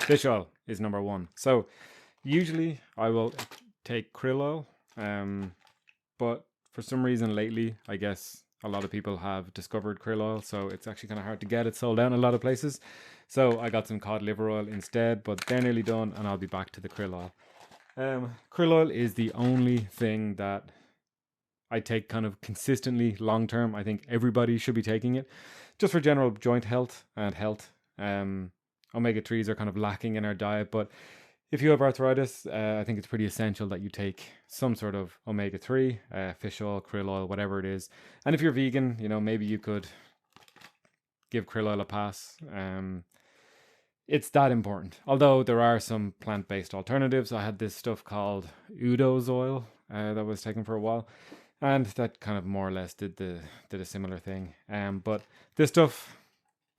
Fish oil is number one. So usually I will take krill oil, but for some reason lately, I guess a lot of people have discovered krill oil, so it's actually kind of hard to get. It's sold out in a lot of places. So I got some cod liver oil instead, but they're nearly done, and I'll be back to the krill oil. Krill oil is the only thing that I take kind of consistently long term. I think everybody should be taking it just for general joint health and health. Omega 3s are kind of lacking in our diet, but if you have arthritis, I think it's pretty essential that you take some sort of omega 3, fish oil, krill oil, whatever it is. And if you're vegan, maybe you could give krill oil a pass. It's that important. Although there are some plant based alternatives. I had this stuff called Udo's oil that I was taking for a while. And that kind of more or less did a similar thing. But this stuff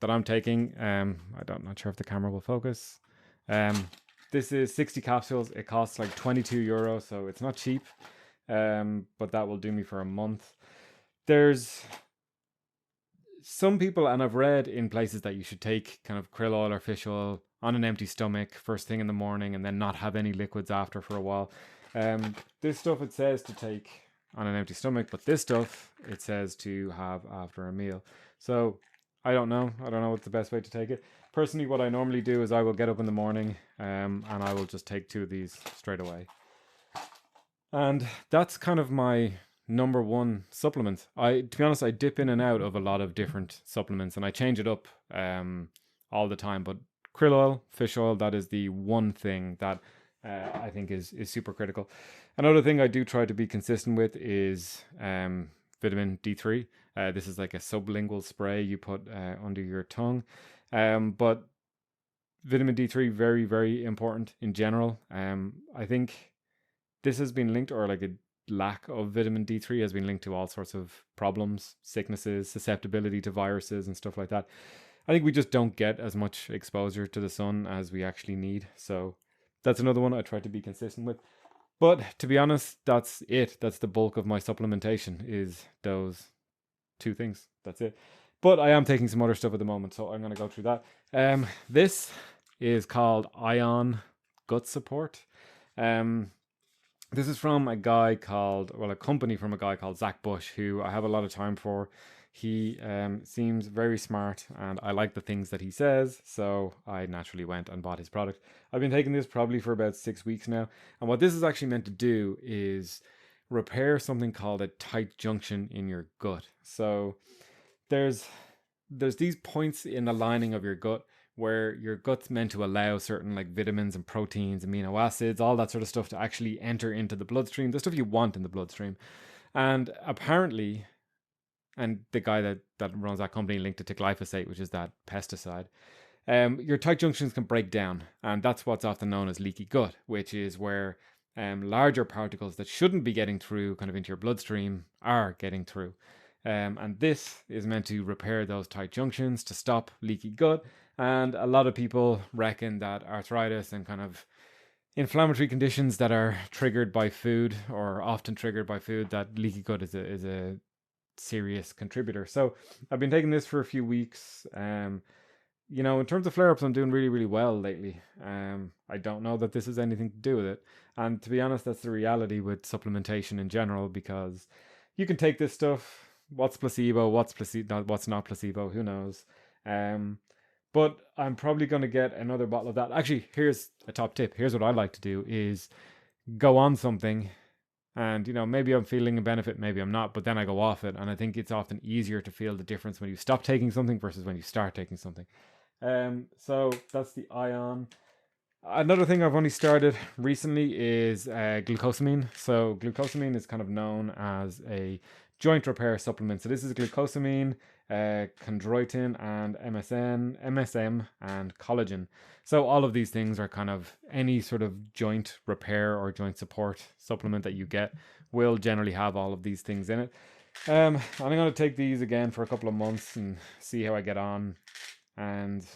that I'm taking, not sure if the camera will focus. This is 60 capsules. It costs like 22 euro, so it's not cheap. But that will do me for a month. There's some people, and I've read in places that you should take kind of krill oil or fish oil on an empty stomach first thing in the morning and then not have any liquids after for a while. This stuff it says to take on an empty stomach, but this stuff it says to have after a meal. So I don't know what's the best way to take it. Personally, what I normally do is I will get up in the morning and I will just take 2 of these straight away. And that's kind of my number one supplement. To be honest, I dip in and out of a lot of different supplements and I change it up all the time. But krill oil, fish oil, that is the one thing that I think is super critical. Another thing I do try to be consistent with is vitamin D3. This is like a sublingual spray you put under your tongue. But vitamin D3, very, very important in general. I think this has been linked, or like a lack of vitamin D3 has been linked to all sorts of problems, sicknesses, susceptibility to viruses and stuff like that. I think we just don't get as much exposure to the sun as we actually need. So that's another one I try to be consistent with. But to be honest, that's it. That's the bulk of my supplementation is those 2 things. That's it. But I am taking some other stuff at the moment, so I'm going to go through that. This is called Ion Gut Support. This is from a company from a guy called Zach Bush, who I have a lot of time for. He seems very smart and I like the things that he says, so I naturally went and bought his product. I've been taking this probably for about 6 weeks now, and what this is actually meant to do is repair something called a tight junction in your gut. So there's these points in the lining of your gut where your gut's meant to allow certain like vitamins and proteins, amino acids, all that sort of stuff to actually enter into the bloodstream, the stuff you want in the bloodstream. And apparently, and the guy that runs that company linked it to glyphosate, which is that pesticide, your tight junctions can break down. And that's what's often known as leaky gut, which is where larger particles that shouldn't be getting through kind of into your bloodstream are getting through. And this is meant to repair those tight junctions to stop leaky gut. And a lot of people reckon that arthritis and kind of inflammatory conditions that are triggered by food, or often triggered by food, that leaky gut is a serious contributor. So I've been taking this for a few weeks. In terms of flare-ups, I'm doing really, really well lately. I don't know that this has anything to do with it. And to be honest, that's the reality with supplementation in general, because you can take this stuff. What's placebo? What's not placebo? Who knows? But I'm probably going to get another bottle of that. Actually, here's a top tip. Here's what I like to do is go on something and, maybe I'm feeling a benefit, maybe I'm not, but then I go off it. And I think it's often easier to feel the difference when you stop taking something versus when you start taking something. So that's the Ion. Another thing I've only started recently is glucosamine. So glucosamine is kind of known as a joint repair supplement. So this is glucosamine, chondroitin, and MSM, and collagen. So all of these things are kind of any sort of joint repair or joint support supplement that you get will generally have all of these things in it. And I'm going to take these again for a couple of months and see how I get on, and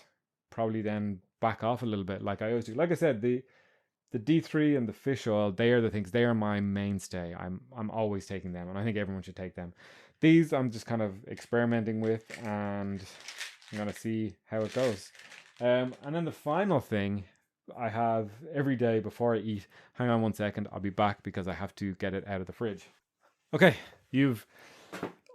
probably then back off a little bit like I always do. Like I said, the D3 and the fish oil, they are the things. They are my mainstay. I'm always taking them, and I think everyone should take them. These I'm just kind of experimenting with, and I'm gonna see how it goes. And then the final thing I have every day before I eat. Hang on 1 second, I'll be back because I have to get it out of the fridge. Okay, you've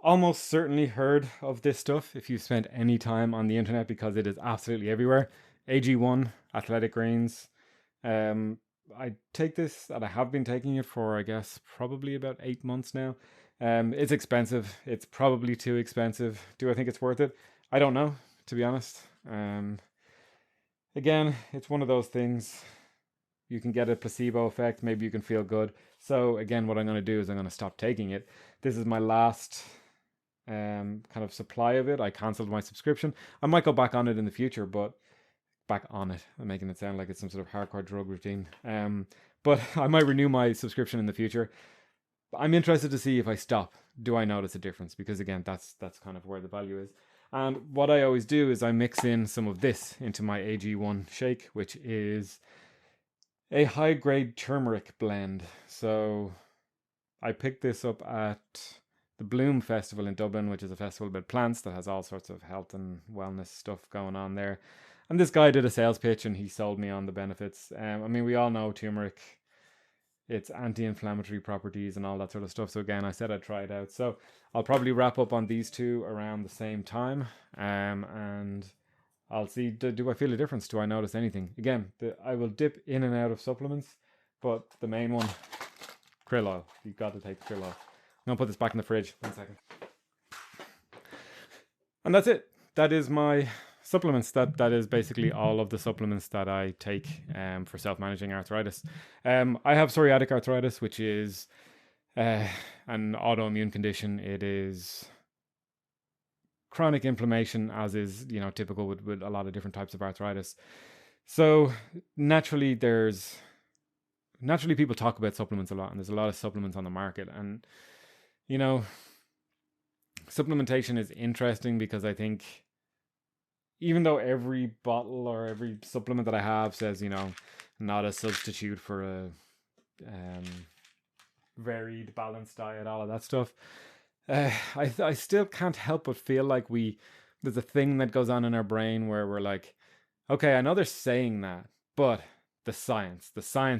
almost certainly heard of this stuff if you've spent any time on the internet because it is absolutely everywhere. AG1, athletic greens. I take this and I have been taking it for, I guess, probably about 8 months now. It's expensive. It's probably too expensive. Do I think it's worth it? I don't know, to be honest. Again, it's one of those things. You can get a placebo effect. Maybe you can feel good. So again, what I'm going to do is I'm going to stop taking it. This is my last kind of supply of it. I cancelled my subscription. I might go back on it in the future, but back on it. I'm making it sound like it's some sort of hardcore drug routine. But I might renew my subscription in the future. I'm interested to see if I stop, do I notice a difference? Because again, that's kind of where the value is. And what I always do is I mix in some of this into my AG1 shake, which is a high grade turmeric blend. So I picked this up at the Bloom Festival in Dublin, which is a festival about plants that has all sorts of health and wellness stuff going on there. And this guy did a sales pitch and he sold me on the benefits. I mean, we all know turmeric, its anti-inflammatory properties and all that sort of stuff. So again, I said I'd try it out. So I'll probably wrap up on these two around the same time. And I'll see, do I feel a difference? Do I notice anything? Again, I will dip in and out of supplements, but the main one, krill oil. You've got to take krill oil. I'm going to put this back in the fridge. 1 second. And that's it. That is my supplements. That is basically all of the supplements that I take for self-managing arthritis. I have psoriatic arthritis, which is an autoimmune condition. It is chronic inflammation, as is typical with a lot of different types of arthritis. So naturally people talk about supplements a lot, and there's a lot of supplements on the market. And supplementation is interesting because I think even though every bottle or every supplement that I have says, not a substitute for a varied, balanced diet, all of that stuff, I still can't help but feel like there's a thing that goes on in our brain where we're like, okay, I know they're saying that, but the science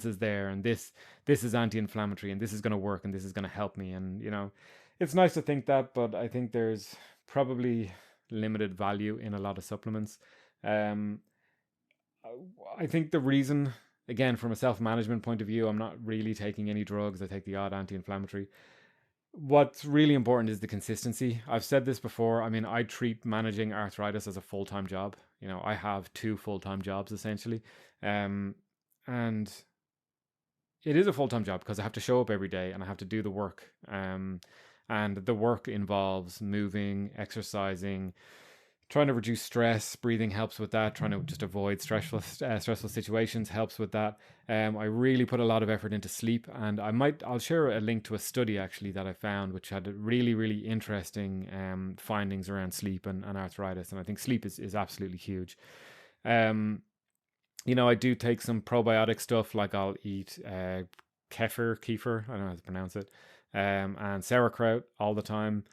is there, and this is anti-inflammatory, and this is going to work, and this is going to help me. And it's nice to think that, but I think there's probably limited value in a lot of supplements. I think the reason, again, from a self-management point of view, I'm not really taking any drugs. I take the odd anti-inflammatory. What's really important is the consistency. I've said this before. I mean, I treat managing arthritis as a full-time job. I have 2 full-time jobs essentially. And it is a full-time job because I have to show up every day and I have to do the work. And the work involves moving, exercising, trying to reduce stress. Breathing helps with that. Trying to just avoid stressful situations helps with that. I really put a lot of effort into sleep, and I'll share a link to a study actually that I found, which had really, really interesting findings around sleep and arthritis. And I think sleep is absolutely huge. I do take some probiotic stuff, like I'll eat kefir, I don't know how to pronounce it, and sauerkraut all the time.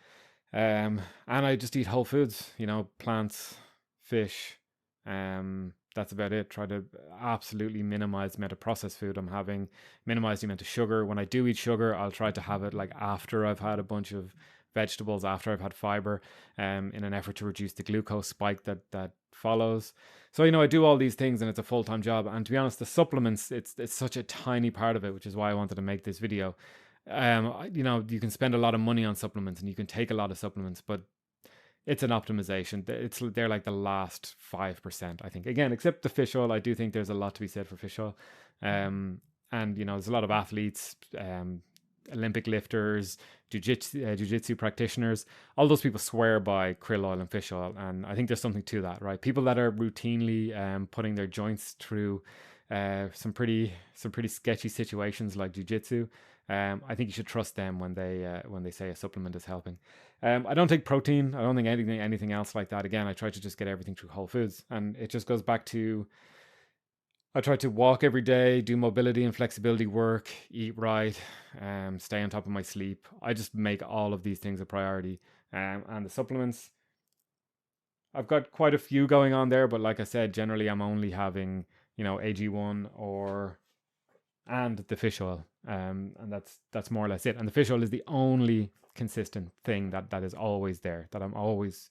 And I just eat whole foods, plants, fish. That's about it. Try to absolutely minimize the amount of processed food I'm having, minimize the amount of sugar. When I do eat sugar, I'll try to have it like after I've had a bunch of vegetables, after I've had fiber, in an effort to reduce the glucose spike that follows. So I do all these things, and it's a full-time job. And to be honest, the supplements, it's such a tiny part of it, which is why I wanted to make this video. You can spend a lot of money on supplements and you can take a lot of supplements, but it's an optimization. They're like the last 5%, I think. Again, except the fish oil. I do think there's a lot to be said for fish oil. And there's a lot of athletes, Olympic lifters, jiu-jitsu practitioners. All those people swear by krill oil and fish oil, and I think there's something to that, right? People that are routinely putting their joints through some pretty sketchy situations like jiu-jitsu. I think you should trust them when they say a supplement is helping. I don't take protein. I don't think anything else like that. Again, I try to just get everything through whole foods, and it just goes back to, I try to walk every day, do mobility and flexibility work, eat right, stay on top of my sleep. I just make all of these things a priority. And the supplements, I've got quite a few going on there, but like I said, generally I'm only having AG1 and the fish oil. And that's more or less it. And the fish oil is the only consistent thing that is always there, that I'm always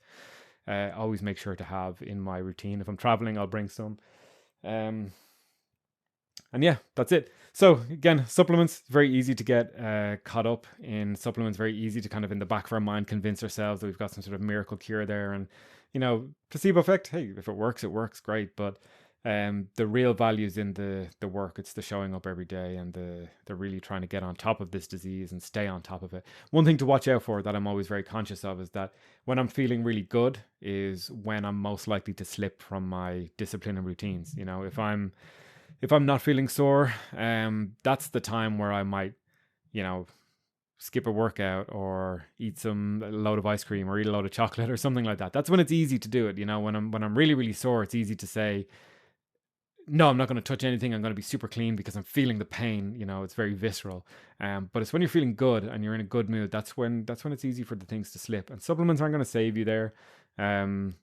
make sure to have in my routine. If I'm traveling, I'll bring some. And yeah, that's it. So again, supplements, very easy to get caught up in supplements, very easy to kind of in the back of our mind convince ourselves that we've got some sort of miracle cure there. And, placebo effect, hey, if it works, great. But the real value is in the work. It's the showing up every day and the really trying to get on top of this disease and stay on top of it. One thing to watch out for that I'm always very conscious of is that when I'm feeling really good is when I'm most likely to slip from my discipline and routines. If I'm not feeling sore, that's the time where I might, skip a workout or eat a load of ice cream or eat a load of chocolate or something like that. That's when it's easy to do it. When I'm really, really sore, it's easy to say, no, I'm not going to touch anything. I'm going to be super clean because I'm feeling the pain. It's very visceral. But it's when you're feeling good and you're in a good mood, that's when it's easy for the things to slip. And supplements aren't going to save you there. You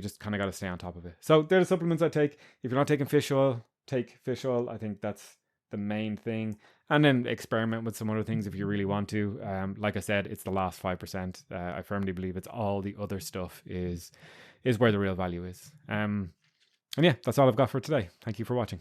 just kind of got to stay on top of it. So they're the supplements I take. If you're not taking fish oil, take fish oil. I think that's the main thing. And then experiment with some other things if you really want to. Like I said, it's the last 5%. I firmly believe it's all the other stuff is where the real value is. And yeah, that's all I've got for today. Thank you for watching.